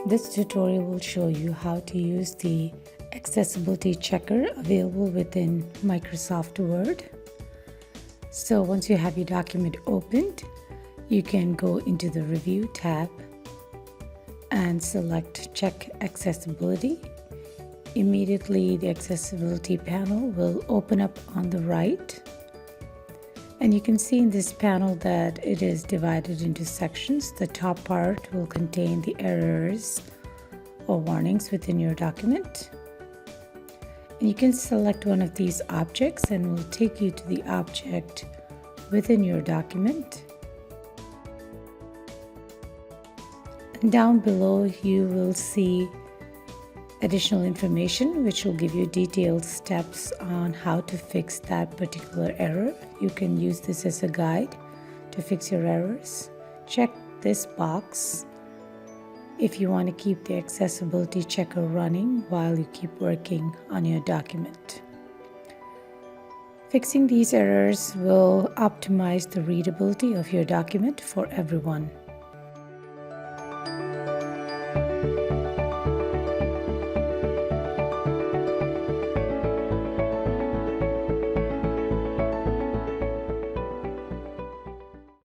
This tutorial will show you how to use the accessibility checker available within Microsoft Word. So once you have your document opened, you can go into the Review tab and select Check Accessibility. Immediately, the accessibility panel will open up on the right. And you can see in this panel that it is divided into sections. The top part will contain the errors or warnings within your document. And you can select one of these objects and it will take you to the object within your document. And down below you will see additional information which will give you detailed steps on how to fix that particular error. You can use this as a guide to fix your errors. Check this box if you want to keep the accessibility checker running while you keep working on your document. Fixing these errors will optimize the readability of your document for everyone.